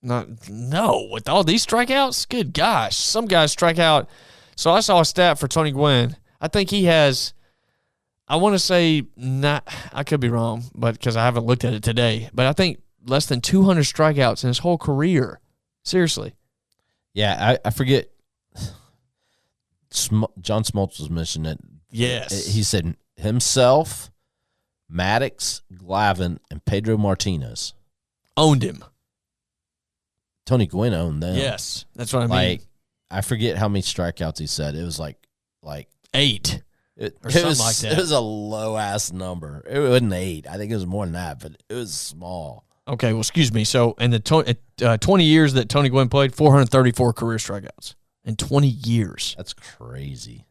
No. With all these strikeouts, good gosh. Some guys strike out. So I saw a stat for Tony Gwynn. I think he has, I want to say, I could be wrong, but because I haven't looked at it today, but I think less than 200 strikeouts in his whole career. Seriously. Yeah, I forget. John Smoltz was mentioning it. Yes. He said himself, Maddox, Glavine, and Pedro Martinez owned him. Tony Gwynn owned them. Yes, that's what I mean. I forget how many strikeouts he said. It was like 8 or something like that. It was a low ass number. It wasn't 8. I think it was more than that, but it was small. Okay, well, excuse me. So in the 20 years that Tony Gwynn played, 434 career strikeouts in 20 years. That's crazy.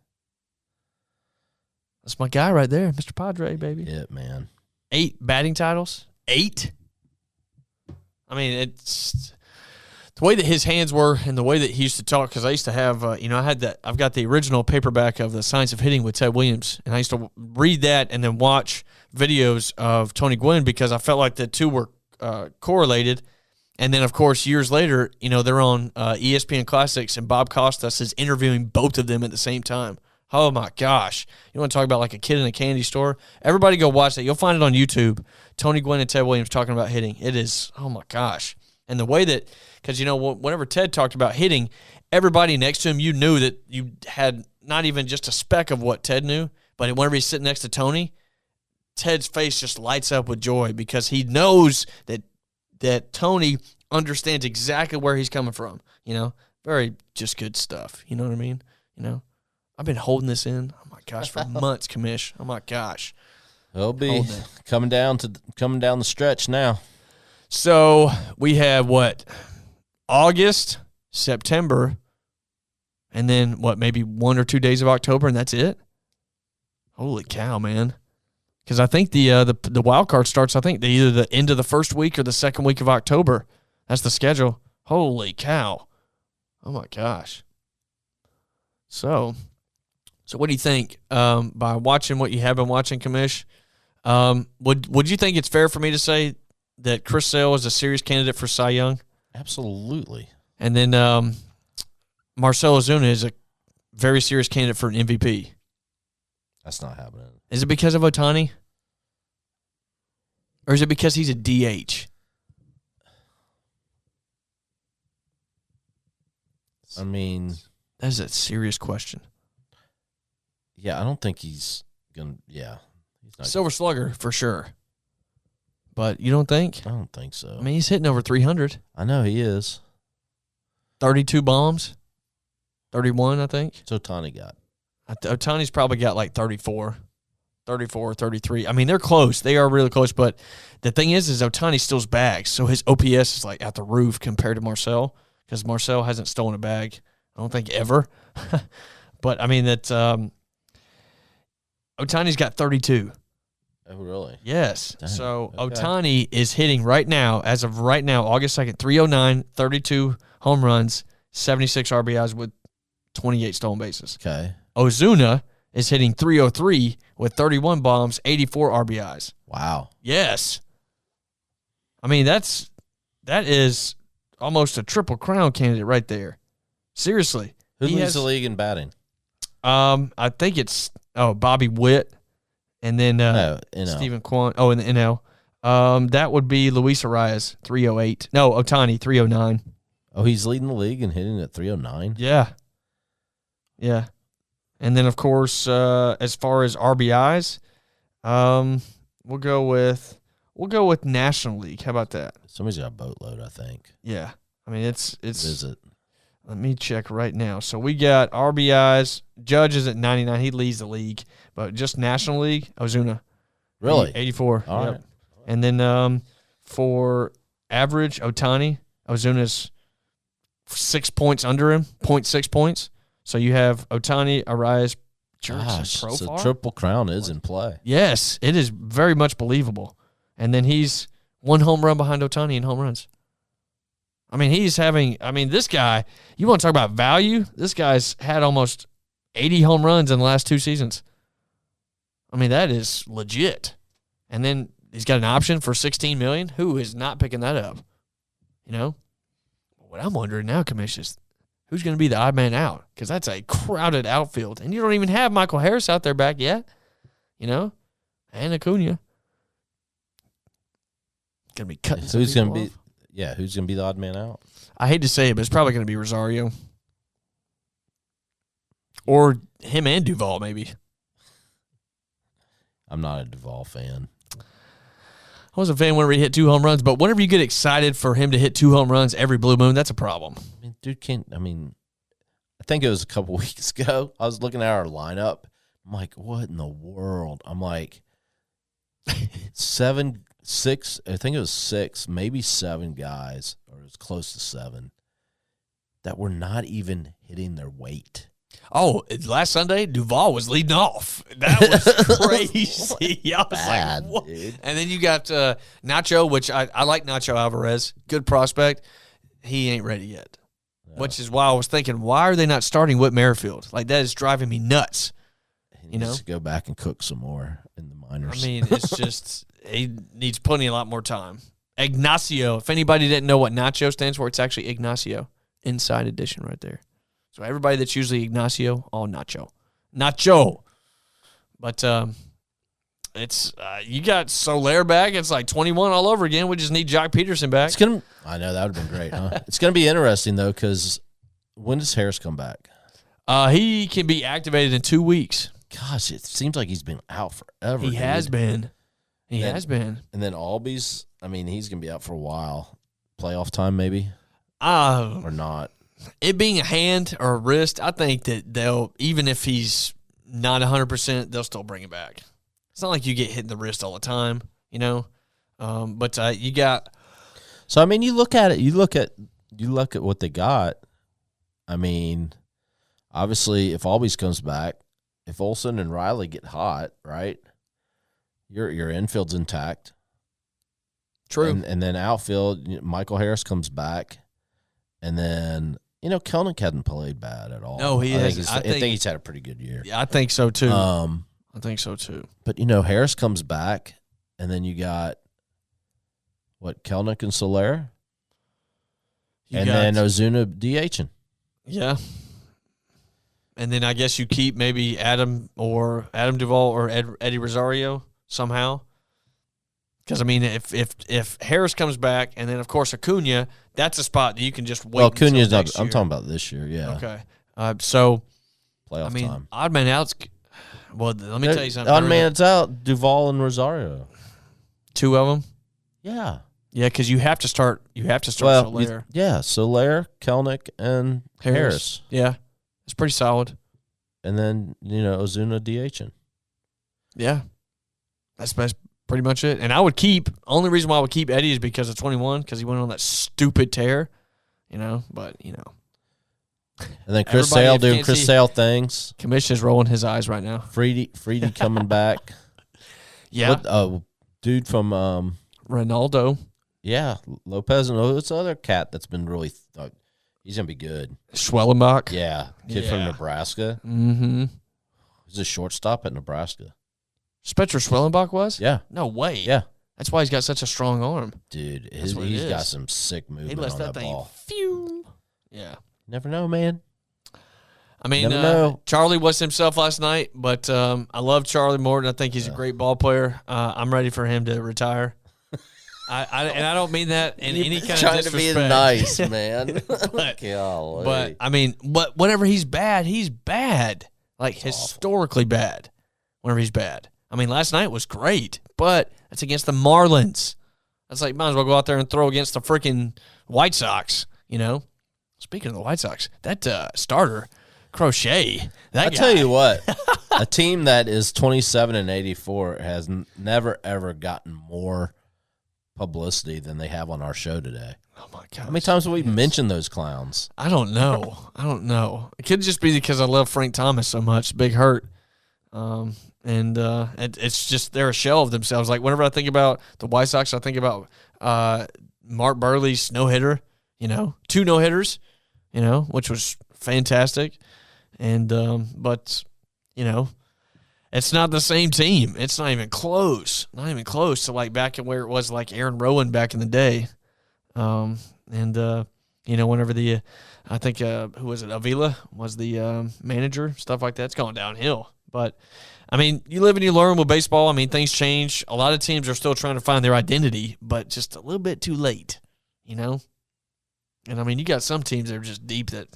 That's my guy right there, Mr. Padre, baby. Yeah, man. 8 batting titles. 8. I mean, it's the way that his hands were and the way that he used to talk. Because I used to have, I've got the original paperback of The Science of Hitting with Ted Williams, and I used to read that and then watch videos of Tony Gwynn because I felt like the two were correlated. And then, of course, years later, they're on ESPN Classics, and Bob Costas is interviewing both of them at the same time. Oh, my gosh. You want to talk about like a kid in a candy store? Everybody go watch that. You'll find it on YouTube. Tony Gwynn and Ted Williams talking about hitting. It is, oh, my gosh. And the way that, because, whenever Ted talked about hitting, everybody next to him, you knew that you had not even just a speck of what Ted knew, but whenever he's sitting next to Tony, Ted's face just lights up with joy because he knows that Tony understands exactly where he's coming from. Very just good stuff. You know what I mean? I've been holding this in. Oh my gosh, for months, Commish. Oh my gosh. It'll be coming down the stretch now. So we have August, September, and then maybe 1 or 2 days of October, and that's it. Holy cow, man! Because I think the wild card starts. I think either the end of the first week or the second week of October. That's the schedule. Holy cow! Oh my gosh. So what do you think? By watching what you have been watching, Commish, would you think it's fair for me to say that Chris Sale is a serious candidate for Cy Young? Absolutely. And then Marcell Ozuna is a very serious candidate for an MVP. That's not happening. Is it because of Ohtani? Or is it because he's a DH? I mean, that is a serious question. Yeah, I don't think he's going to, he's not Silver Slugger for sure. But you don't think? I don't think so. I mean, he's hitting over 300. I know he is. 32 bombs. 31, I think. So Ohtani got. Ohtani's probably got like 34, 33. I mean, they're close. They are really close. But the thing is Ohtani steals bags. So his OPS is like at the roof compared to Marcell because Marcell hasn't stolen a bag, I don't think, ever. But, I mean, that Ohtani's got 32. Oh, really? Yes. Dang. So Okay. Ohtani is hitting right now, as of right now, August 2nd, 309, 32 home runs, 76 RBIs with 28 stolen bases. Okay. Ozuna is hitting 303 with 31 bombs, 84 RBIs. Wow. Yes. I mean, that is almost a triple crown candidate right there. Seriously. Who leads the league in batting? I think it's Bobby Witt, and then Stephen Kwan. Oh, in the NL. That would be Luis Arias, 308. No, Ohtani, 309. Oh, he's leading the league and hitting at 309? Yeah. Yeah. And then, of course, as far as RBIs, we'll go with National League. How about that? Somebody's got a boatload, I think. Yeah. I mean, it's Visit. Let me check right now. So we got RBIs. Judge is at 99. He leads the league. But just National League, Ozuna. Really? 84. All yep. right. And then for average, Ohtani, Ozuna's 6 points under him, 0.6 points. So you have Ohtani, Arias, Gosh, Profar. so Triple Crown is in play. Yes, it is very much believable. And then he's one home run behind Ohtani in home runs. I mean, this guy, you want to talk about value? This guy's had almost 80 home runs in the last 2 seasons. I mean, that is legit. And then he's got an option for $16 million. Who is not picking that up? You know? What I'm wondering now, Commish, is who's going to be the odd man out? Because that's a crowded outfield. And you don't even have Michael Harris out there back yet. You know? And Acuna. Going to be cutting some Who's going to people be? off. Yeah, who's going to be the odd man out? I hate to say it, but it's probably going to be Rosario. Or him and Duvall, maybe. I'm not a Duvall fan. I was a fan whenever he hit 2 home runs, but whenever you get excited for him to hit 2 home runs every blue moon, that's a problem. I mean, dude can't. I mean, I think it was a couple weeks ago. I was looking at our lineup. I'm like, what in the world? I'm like, 7, 6. I think it was 6, maybe 7 guys, or it was close to 7, that were not even hitting their weight. Oh, last Sunday, Duvall was leading off. That was crazy. I was Bad, like, what? dude. And then you got Nacho, which I like Nacho Alvarez. Good prospect. He ain't ready yet, which is why I was thinking, why are they not starting Whit Merrifield? Like, that is driving me nuts. He needs to go back and cook some more in the minors. I mean, it's just, he needs a lot more time. Ignacio. If anybody didn't know what Nacho stands for, it's actually Ignacio. Inside edition right there. So everybody that's usually Ignacio, all Nacho. Nacho. But it's you got Soler back. It's like 21 all over again. We just need Jock Peterson back. I know, that would have been great, huh? It's going to be interesting, though, because when does Harris come back? He can be activated in 2 weeks. Gosh, it seems like he's been out forever. He has been. He Then- has been. And then Albies, I mean, he's going to be out for a while. Playoff time, maybe? Uh, Or not? It being a hand or a wrist, I think that they'll, even if he's not 100%, they'll still bring him back. It's not like you get hit in the wrist all the time, you know. But you got. So I mean, you look at it. You look at what they got. I mean, obviously, if Albies comes back, if Olsen and Riley get hot, right? Your infield's intact. True. And then outfield, Michael Harris comes back, and then Kelnick hadn't played bad at all. No, he hasn't. I think he's had a pretty good year. Yeah, I think so too. I think so too. But Harris comes back, and then you got Kelnick and Soler, then Ozuna DHing. Yeah. And then I guess you keep maybe Adam Duvall or Eddie Rosario somehow. Because, I mean, if Harris comes back and then, of course, Acuna, that's a spot that you can just wait. Well, Acuna's not. Next year. I'm talking about this year, yeah. Okay. So, Playoff time. odd man out's – well, let me tell you something. Odd man's out, Duvall and Rosario. 2 of them? Yeah. Yeah, because you have to start Soler. Soler, Kelnick, and Harris. Yeah. It's pretty solid. And then, Ozuna DHing. Yeah. That's pretty much it. And I would only reason why I would keep Eddie is because of 21, because he went on that stupid tear, but. And then Chris Sale doing Chris Sale things. Commission's rolling his eyes right now. Freedy coming back. Yeah. Dude from Ronaldo. Yeah, Lopez, and what's the other cat that's been really he's gonna be good. Schwellenbach. Yeah, kid from Nebraska. Mm-hmm. He's a shortstop at Nebraska. Spencer Schwellenbach was? Yeah. No way. Yeah. That's why he's got such a strong arm. Dude, he's got some sick movement he lets on that that thing ball. Phew. Yeah. Never know, man. I mean, Never know. Charlie was himself last night, but I love Charlie Morton. I think he's a great ball player. I'm ready for him to retire. And I don't mean that in any kind of disrespect. Trying to be nice, man. but I mean, whenever he's bad, he's bad. Like historically bad. Whenever he's bad. I mean, last night was great, but that's against the Marlins. That's like, might as well go out there and throw against the freaking White Sox. Speaking of the White Sox, that starter Crochet. That guy. Tell you what, a team that is 27-84 has never ever gotten more publicity than they have on our show today. Oh my god! How many times have we mentioned those clowns? I don't know. It could just be because I love Frank Thomas so much. Big Hurt. It's just they're a shell of themselves. Like whenever I think about the White Sox, I think about Mark Burley's no hitter. 2 no hitters. Which was fantastic. And but it's not the same team. It's not even close. Not even close to like back in where it was like Aaron Rowan back in the day. Whenever I think who was it? Avila was the manager. Stuff like that's going downhill. But I mean, you live and you learn with baseball. I mean, things change. A lot of teams are still trying to find their identity, but just a little bit too late, And I mean, you got some teams that are just deep that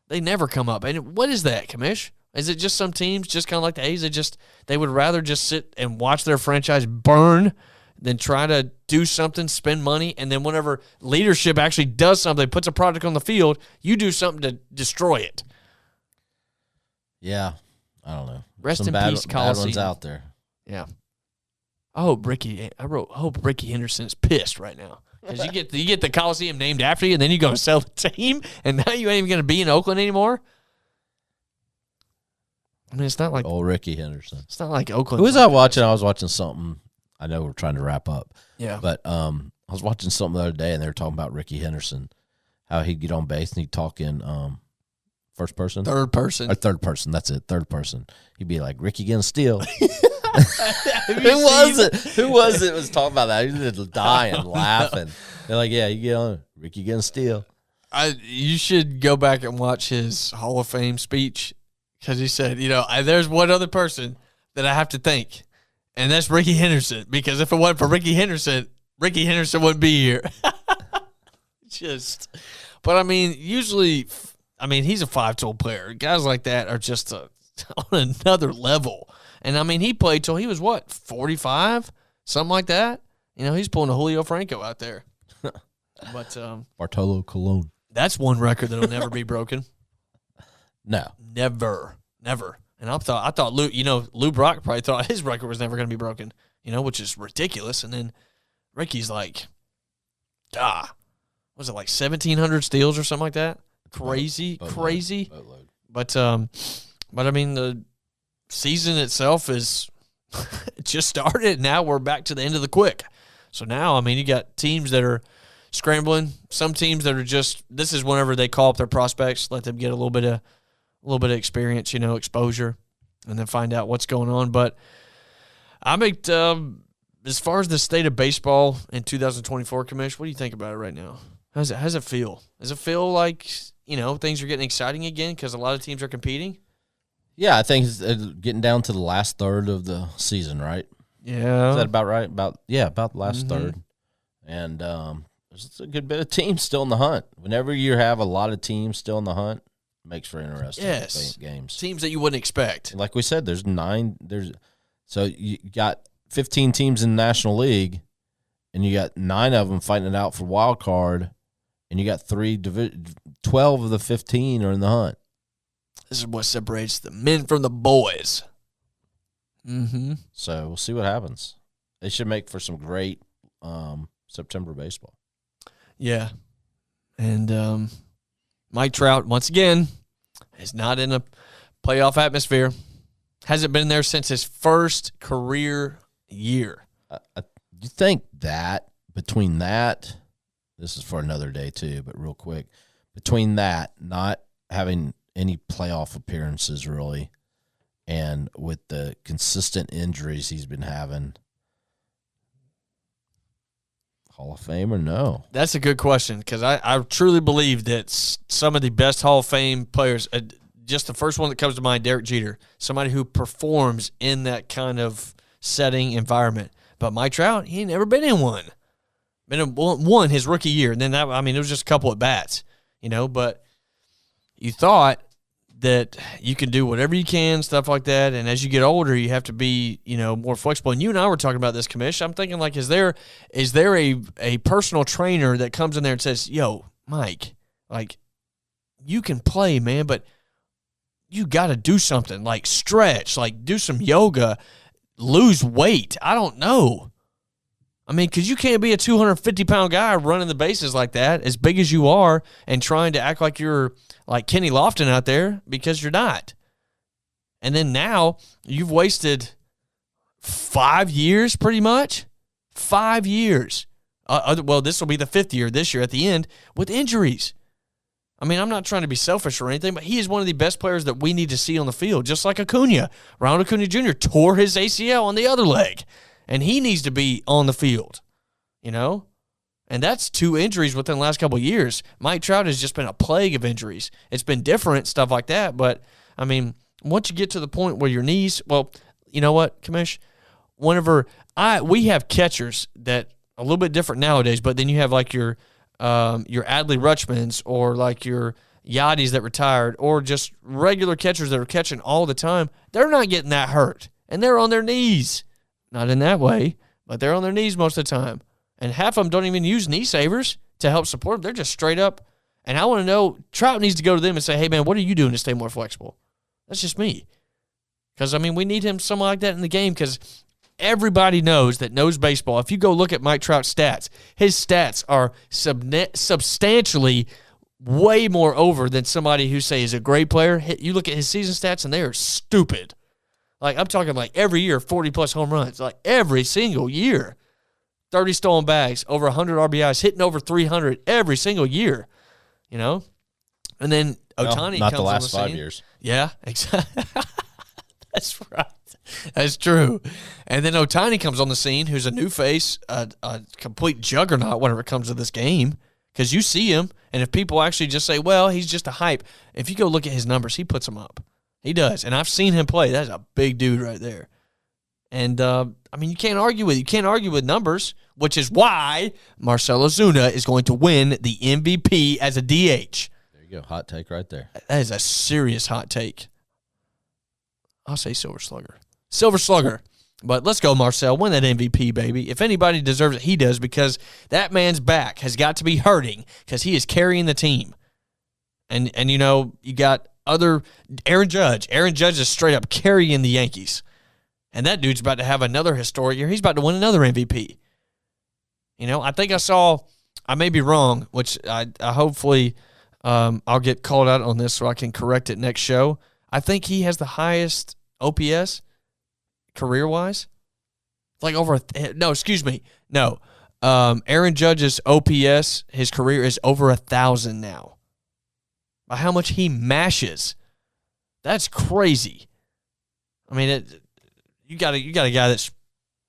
they never come up. And what is that, Commish? Is it just some teams, just kind of like the A's, they would rather just sit and watch their franchise burn than try to do something, spend money, and then whenever leadership actually does something, puts a product on the field, you do something to destroy it. Yeah, I don't know. Rest Some in peace, Coliseum. Bad ones out there. Yeah. I hope Ricky Henderson is pissed right now. Because you get the Coliseum named after you, and then you go and sell the team, and now you ain't even going to be in Oakland anymore. I mean, it's not like old Ricky Henderson. It's not like Oakland. Who was I watching? I was watching something. I know we're trying to wrap up. Yeah. But I was watching something the other day, and they were talking about Ricky Henderson, how he'd get on base and he'd talk in first person? Third person. Or third person. That's it. Third person. He'd be like, Ricky getting steal. Who was it was talking about that? He was dying, laughing. They're like, yeah, you get on Ricky getting steal. You should go back and watch his Hall of Fame speech because he said, there's one other person that I have to thank, and that's Ricky Henderson. Because if it wasn't for Ricky Henderson wouldn't be here. But I mean, usually, he's a 5-tool player. Guys like that are just on another level. And I mean, he played till he was 45, something like that. He's pulling a Julio Franco out there. But Bartolo Colon. That's one record that'll never be broken. No, never. And I thought Lou Brock probably thought his record was never going to be broken. Which is ridiculous. And then Ricky's like, was it like 1,700 steals or something like that? Crazy. Boatload. But I mean, the season itself is just started. Now we're back to the end of the quick. So now, you got teams that are scrambling. Some teams that are this is whenever they call up their prospects, let them get a little bit of experience, exposure, and then find out what's going on. But as far as the state of baseball in 2024, Commish, what do you think about it right now? How's it feel? Does it feel like, things are getting exciting again because a lot of teams are competing? Yeah, I think it's getting down to the last third of the season, right? Yeah. Is that about right? About the last third. And there's a good bit of teams still in the hunt. Whenever you have a lot of teams still in the hunt, it makes for interesting games. Teams that you wouldn't expect. Like we said, there's 9. So you got 15 teams in the National League, and you got 9 of them fighting it out for wild card, and you got 12 of the 15 are in the hunt. This is what separates the men from the boys. So we'll see what happens. They should make for some great September baseball. Yeah. And Mike Trout, once again, is not in a playoff atmosphere. Hasn't been there since his first career year. You think that between that, this is for another day too, but real quick, between that, not having any playoff appearances really, and with the consistent injuries he's been having, Hall of Fame or no? That's a good question because I truly believe that some of the best Hall of Fame players, just the first one that comes to mind, Derek Jeter, somebody who performs in that kind of setting, environment. But Mike Trout, he ain't never been in one. Been in one his rookie year, and then it was just a couple at bats, but you thought that you can do whatever you can, stuff like that, and as you get older, you have to be, more flexible. And you and I were talking about this, Commish. I'm thinking, like, is there a personal trainer that comes in there and says, yo, Mike, like, you can play, man, but you got to do something, like stretch, like do some yoga, lose weight. I don't know. Because you can't be a 250-pound guy running the bases like that, as big as you are, and trying to act like you're like Kenny Lofton out there, because you're not. And then now you've wasted 5 years pretty much. 5 years. Well, this will be the 5th year this year at the end with injuries. I mean, I'm not trying to be selfish or anything, but he is one of the best players that we need to see on the field, just like Acuna. Ronald Acuna Jr. tore his ACL on the other leg, and he needs to be on the field, you know? And that's 2 injuries within the last couple of years. Mike Trout has just been a plague of injuries. It's been different, stuff like that, but, I mean, once you get to the point where your knees, well, you know what, Commish? We have catchers that a little bit different nowadays, but then you have like your Adley Rutschmans or like your Yachty's that retired or just regular catchers that are catching all the time. They're not getting that hurt, and they're on their knees. Not in that way, but they're on their knees most of the time. And half of them don't even use knee savers to help support them. They're just straight up. And I want to know, Trout needs to go to them and say, hey, man, what are you doing to stay more flexible? That's just me. Because, I mean, we need him something like that in the game because everybody knows baseball. If you go look at Mike Trout's stats, his stats are substantially way more over than somebody who, say, is a great player. You look at his season stats, and they are stupid. Like, I'm talking like every year, 40-plus home runs. Like, every single year. 30 stolen bags, over 100 RBIs, hitting over 300 every single year, you know? And then Ohtani not comes the last on the 5 scene. years. Yeah, exactly. That's right. That's true. And then Ohtani comes on the scene, who's a new face, a complete juggernaut whenever it comes to this game, because you see him, and if people actually just say, well, he's just a hype, if you go look at his numbers, he puts them up. He does. And I've seen him play. That's a big dude right there. And, I mean, you can't argue with numbers, which is why Marcell Ozuna is going to win the MVP as a DH. There you go. Hot take right there. That is a serious hot take. I'll say Silver Slugger. Silver Slugger. But let's go, Marcell. Win that MVP, baby. If anybody deserves it, he does, because that man's back has got to be hurting because he is carrying the team. And you know, you got other Aaron Judge. Aaron Judge is straight up carrying the Yankees. And that dude's about to have another historic year. He's about to win another MVP. You know, I think I may be wrong, which I hopefully I'll get called out on this so I can correct it next show. I think he has the highest OPS career-wise. Like Aaron Judge's OPS, his career is over 1,000 now. By how much he mashes. That's crazy. I mean, you got a guy that's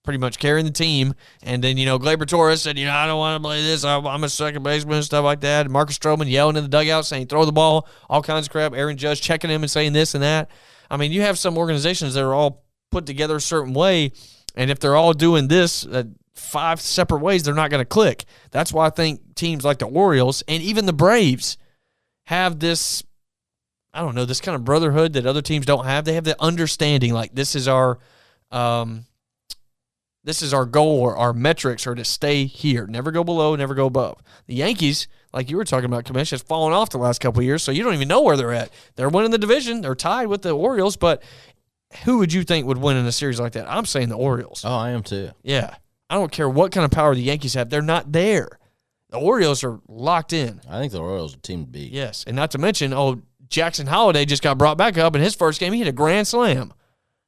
pretty much carrying the team, and then, you know, Gleyber Torres said, you know, I don't want to play this, I'm a second baseman and stuff like that. And Marcus Stroman yelling in the dugout saying, throw the ball, all kinds of crap. Aaron Judge checking him and saying this and that. I mean, you have some organizations that are all put together a certain way, and if they're all doing this 5 separate ways, they're not going to click. That's why I think teams like the Orioles and even the Braves have this, I don't know, this kind of brotherhood that other teams don't have. They have the understanding, like, this is our goal, or our metrics are to stay here. Never go below, never go above. The Yankees, like you were talking about, Commish, has fallen off the last couple of years, so you don't even know where they're at. They're winning the division. They're tied with the Orioles, but who would you think would win in a series like that? I'm saying the Orioles. Oh, I am too. Yeah. I don't care what kind of power the Yankees have. They're not there. The Orioles are locked in. I think the Orioles are a team to beat. Yes, and not to mention, Jackson Holiday just got brought back up in his first game. He hit a grand slam,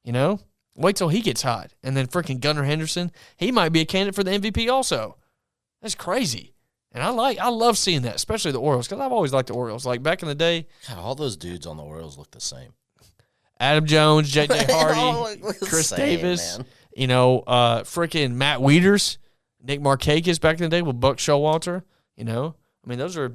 you know? Wait till he gets hot. And then freaking Gunnar Henderson, he might be a candidate for the MVP also. That's crazy. And I love seeing that, especially the Orioles, because I've always liked the Orioles. Like back in the day. God, all those dudes on the Orioles look the same. Adam Jones, J.J. Hardy, Chris Davis, man. You know, freaking Matt Wieters, Nick Markakis back in the day with Buck Showalter. You know, I mean, those are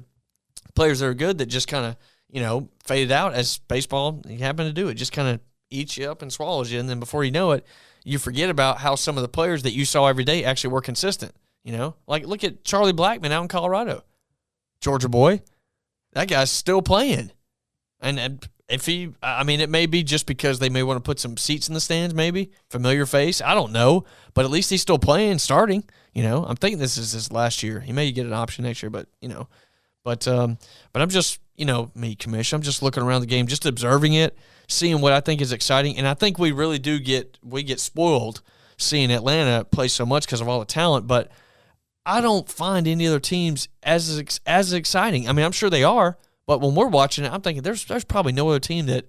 players that are good that just kind of, you know, faded out as baseball happened to do. It just kind of eats you up and swallows you, and then before you know it, you forget about how some of the players that you saw every day actually were consistent. You know, like look at Charlie Blackmon out in Colorado, Georgia boy. That guy's still playing, and if he, I mean, it may be just because they may want to put some seats in the stands, maybe familiar face. I don't know, but at least he's still playing, starting. You know, I'm thinking this is his last year. He may get an option next year, but you know, but I'm just, you know, me, Commish. I'm just looking around the game, just observing it, seeing what I think is exciting, and I think we really do get spoiled seeing Atlanta play so much because of all the talent, but I don't find any other teams as exciting. I mean, I'm sure they are, but when we're watching it, I'm thinking there's probably no other team that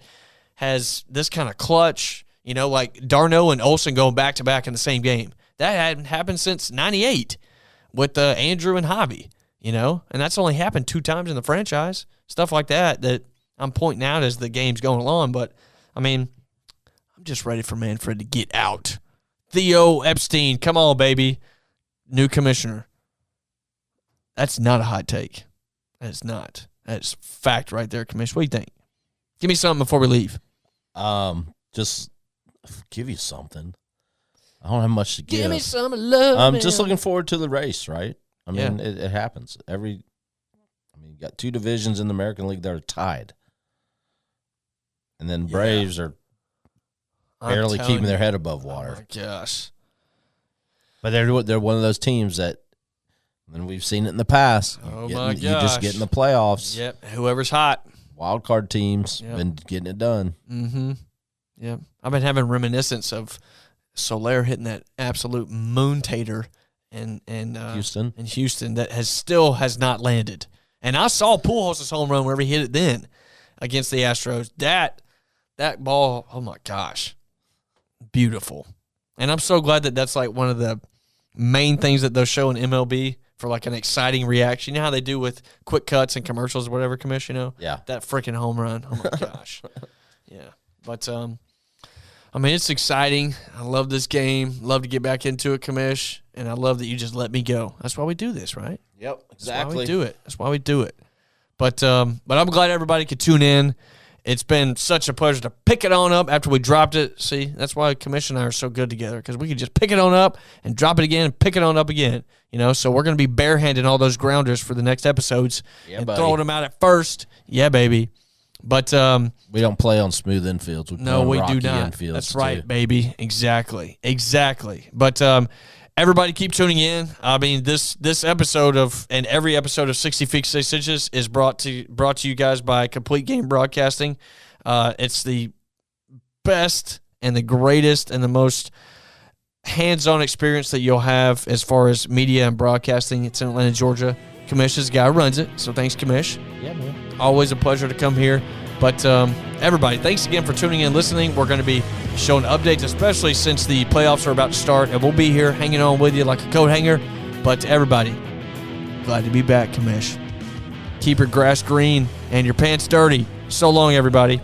has this kind of clutch, you know, like Darno and Olsen going back-to-back in the same game. That hadn't happened since 98 with Andrew and Hobby. you know, and that's only happened 2 times in the franchise. Stuff like that I'm pointing out as the game's going along. But, I mean, I'm just ready for Manfred to get out. Theo Epstein, come on, baby. New commissioner. That's not a hot take. That is not. That is fact right there, Commish. What do you think? Give me something before we leave. Just give you something. I don't have much to give. Give me some love. I'm just looking forward to the race, right? I mean, it happens. You got 2 divisions in the American League that are tied. And then Braves are barely keeping their head above water. Oh, my gosh. But they're one of those teams that, and we've seen it in the past. Oh, my gosh. You just get in the playoffs. Yep, whoever's hot. Wild card teams been getting it done. Mm-hmm. Yep. I've been having reminiscence of Soler hitting that absolute moon tater in Houston that has not landed. And I saw Pujols' home run wherever he hit it then against the Astros. That ball, oh my gosh, beautiful. And I'm so glad that that's like one of the main things that they'll show in MLB for like an exciting reaction. You know how they do with quick cuts and commercials or whatever, Commish, you know? Yeah. That freaking home run. Oh my gosh. Yeah. But, I mean, it's exciting. I love this game. Love to get back into it, Commish. And I love that you just let me go. That's why we do this, right? Yep, exactly. That's why we do it. That's why we do it. But I'm glad everybody could tune in. It's been such a pleasure to pick it on up after we dropped it. See, that's why Commish and I are so good together, because we can just pick it on up and drop it again and pick it on up again. You know, so we're going to be barehanding all those grounders for the next episodes and throwing them out at first. Yeah, baby. But we don't play on smooth infields. We do not. That's right, baby. Exactly. But everybody keep tuning in. I mean, this episode and every episode of 60 Feet 6 Inches is brought to you guys by Complete Game Broadcasting. It's the best and the greatest and the most hands-on experience that you'll have as far as media and broadcasting. It's in Atlanta, Georgia. Commish is the guy who runs it, so thanks, Commish. Yeah, man. Always a pleasure to come here. But everybody, thanks again for tuning in and listening. We're going to be showing updates, especially since the playoffs are about to start, and we'll be here hanging on with you like a coat hanger. But to everybody, glad to be back, Commish. Keep your grass green and your pants dirty. So long, everybody.